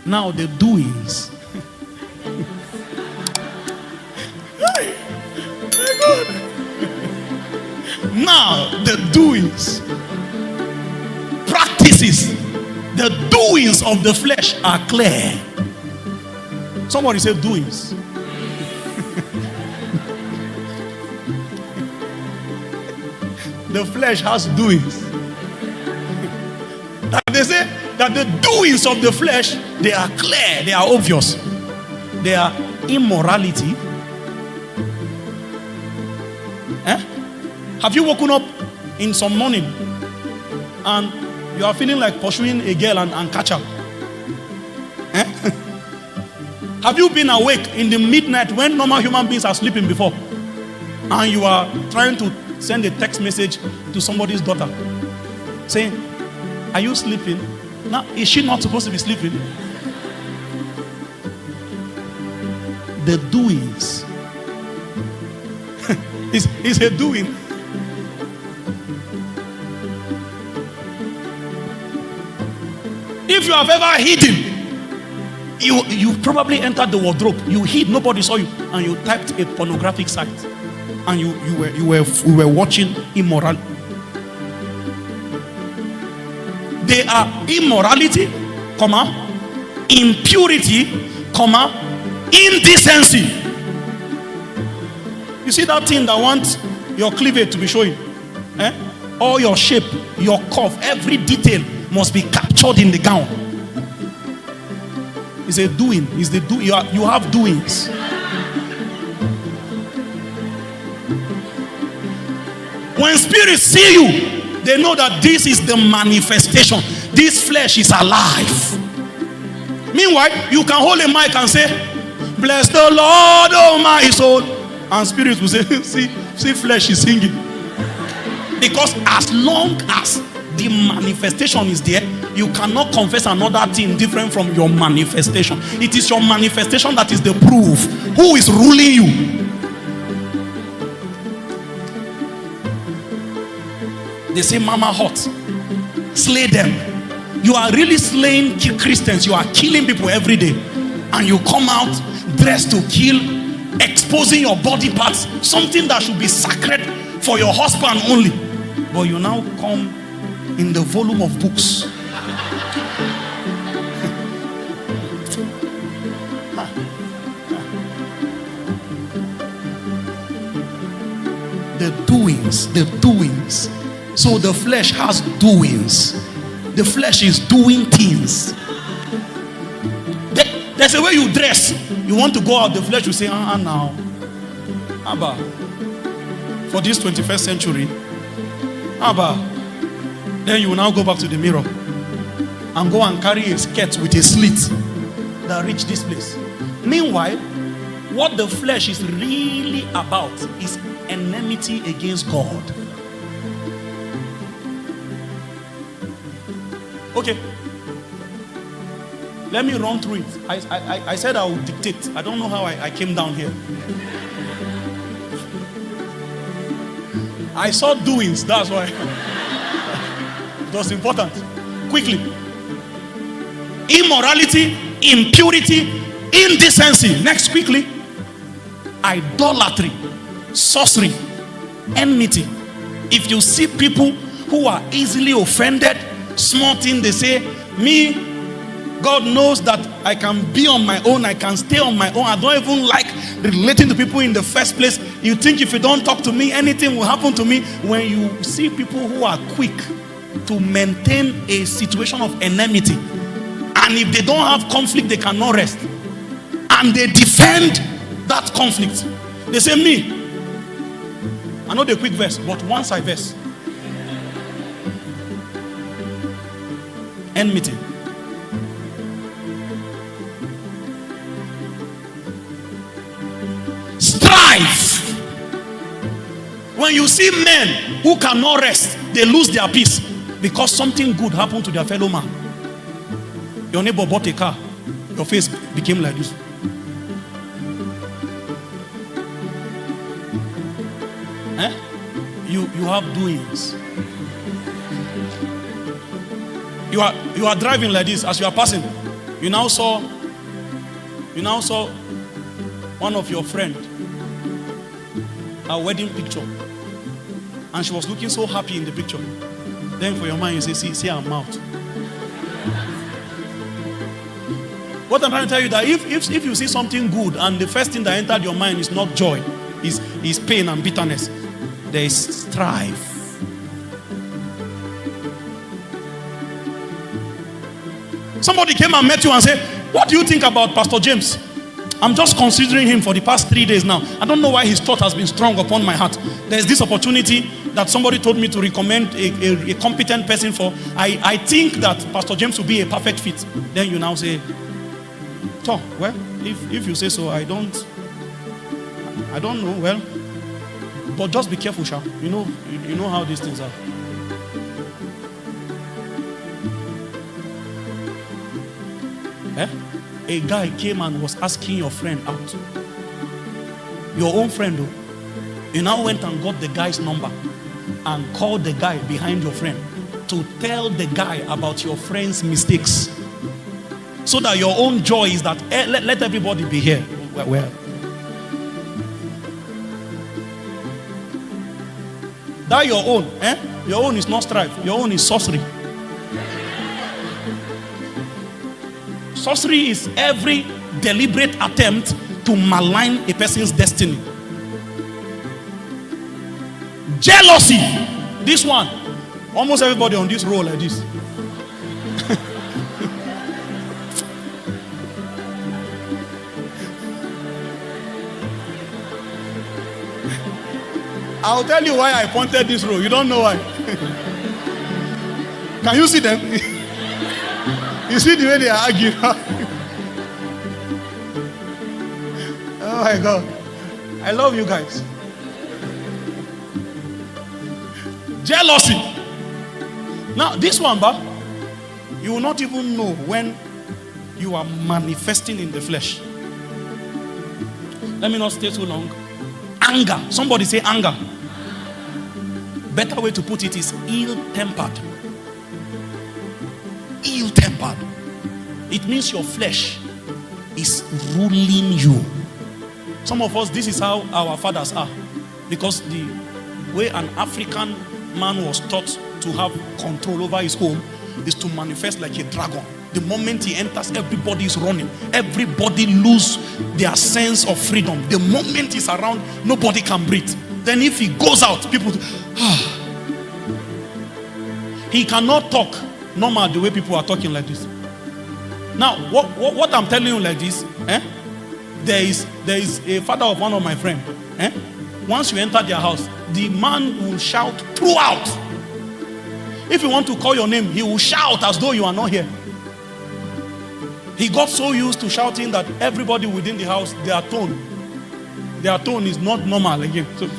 Now the doings. Hey, my God. Now the doings, practices, the doings of the flesh are clear. Somebody say doings. The flesh has doings. That they say that the doings of the flesh, they are clear, they are obvious. They are immorality. Have you woken up in some morning and you are feeling like pursuing a girl and catch her? Have you been awake in the midnight when normal human beings are sleeping before, and you are trying to send a text message to somebody's daughter saying, are you sleeping? Now, is she not supposed to be sleeping? The doings. It's a doing. If you have ever hidden, you probably entered the wardrobe, you hid, nobody saw you, and you typed a pornographic site, and you were watching immoral. They are immorality, impurity, indecency. You see that thing that wants your cleavage to be showing, all your shape, your curve, every detail must be captured in the gown. It's a doing. It's the do. You have doings. When spirits see you, they know that this is the manifestation. This flesh is alive. Meanwhile, you can hold a mic and say, bless the Lord, oh my soul. And spirits will say, see flesh is singing. Because as long as the manifestation is there, you cannot confess another thing different from your manifestation. It is your manifestation that is the proof. Who is ruling you? They say mama hot, slay them. You are really slaying Christians. You are killing people every day, and you come out dressed to kill, exposing your body parts, something that should be sacred for your husband only, but you now come in the volume of books. The doings. So the flesh has doings. The flesh is doing things. There's a way you dress. You want to go out, the flesh will say, now. Abba. For this 21st century. Abba. Then you will now go back to the mirror and go and carry a skirt with a slit that reach this place. Meanwhile, what the flesh is really about is enmity against God. Okay. Let me run through it. I said I would dictate. I don't know how I came down here. I saw doings, that's why. It was important. Quickly. Immorality, impurity, indecency. Next, quickly. Idolatry, sorcery, enmity. If you see people who are easily offended, small thing they say, me, God knows that I can be on my own, I can stay on my own. I don't even like relating to people in the first place. You think if you don't talk to me, anything will happen to me. When you see people who are quick to maintain a situation of enmity, and if they don't have conflict, they cannot rest, and they defend that conflict. They say, me, I know the quick verse, but one side verse. Enmity. Strife. When you see men who cannot rest, they lose their peace because something good happened to their fellow man. Your neighbor bought a car, your face became like this. You have doings. You are driving like this. As you are passing, you now saw one of your friend, a wedding picture, and she was looking so happy in the picture. Then for your mind you say, see her mouth. What I'm trying to tell you that if you see something good and the first thing that entered your mind is not joy, is pain and bitterness, there is strife. Somebody came and met you and said, what do you think about Pastor James? I'm just considering him for the past 3 days now. I don't know why his thought has been strong upon my heart. There's this opportunity that somebody told me to recommend a competent person for. I think that Pastor James will be a perfect fit. Then you now say, oh, well, if you say so, I don't know, well, but just be careful, Sha. You know how these things are. A guy came and was asking your friend out. Your own friend, though. You now went and got the guy's number and called the guy behind your friend to tell the guy about your friend's mistakes. So that your own joy is that let everybody be here. Well, that your own, your own is not strife. Your own is sorcery. Sorcery is every deliberate attempt to malign a person's destiny. Jealousy. This one. Almost everybody on this row like this. I'll tell you why I pointed this row. You don't know why. Can you see them? You see the way they are arguing. Oh my God. I love you guys. Jealousy. Now this one, you will not even know when you are manifesting in the flesh. Let me not stay too long. Anger. Somebody say anger. Better way to put it is ill-tempered. Ill-tempered. It means your flesh is ruling you. Some of us, this is how our fathers are. Because the way an African man was taught to have control over his home is to manifest like a dragon. The moment he enters, everybody is running. Everybody lose their sense of freedom. The moment he's around, nobody can breathe. Then if he goes out, people he cannot talk normal the way people are talking like this. Now, what I'm telling you like this, there is a father of one of my friends. Once you enter their house, the man will shout throughout. If you want to call your name, he will shout as though you are not here. He got so used to shouting that everybody within the house, their tone is not normal again. So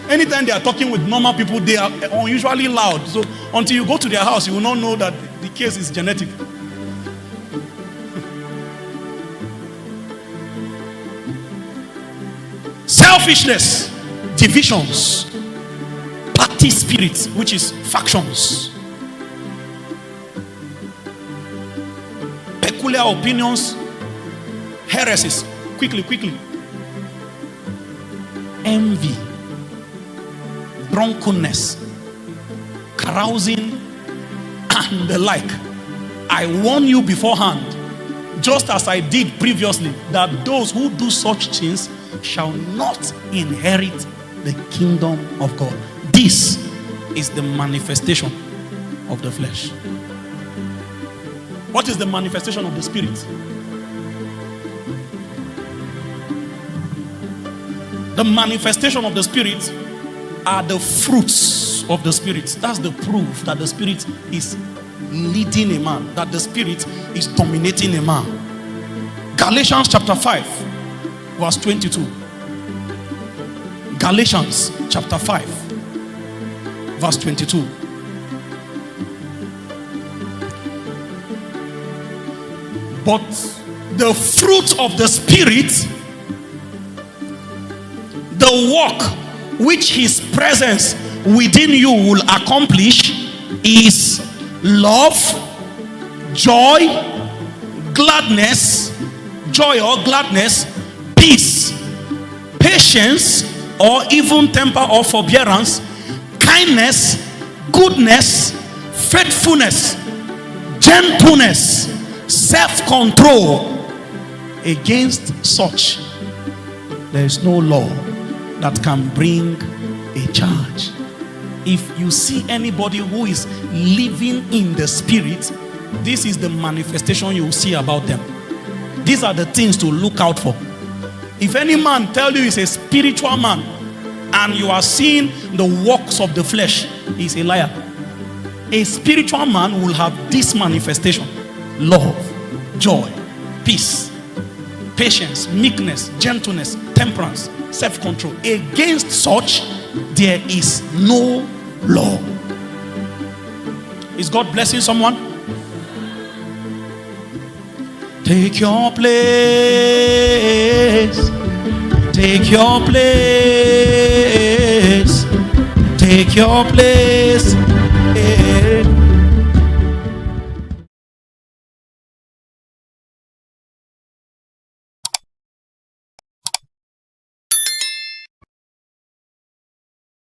anytime they are talking with normal people, they are unusually loud. So until you go to their house, you will not know that the case is genetic. Selfishness, divisions, party spirits, which is factions, peculiar opinions, heresies. Quickly. Envy, drunkenness, carousing, and the like. I warn you beforehand, just as I did previously, that those who do such things shall not inherit the kingdom of God. This is the manifestation of the flesh. What is the manifestation of the spirit? The manifestation of the spirit are the fruits of the spirit. That's the proof that the spirit is leading a man, that the spirit is dominating a man. Galatians chapter 5 verse 22. Galatians chapter 5 verse 22. But the fruit of the spirit, the work which his presence within you will accomplish, is love, joy, gladness, joy or gladness, peace, patience, or even temper or forbearance, kindness, goodness, faithfulness, gentleness, self-control. Against such, there is no law that can bring a charge. If you see anybody who is living in the spirit, this is the manifestation you will see about them. These are the things to look out for. If any man tell you he's a spiritual man and you are seeing the works of the flesh, he's a liar. A spiritual man will have this manifestation: love, joy, peace, patience, meekness, gentleness, temperance, self-control. Against such, there is no law. Is God blessing someone? Take your place. Take your place. Take your place.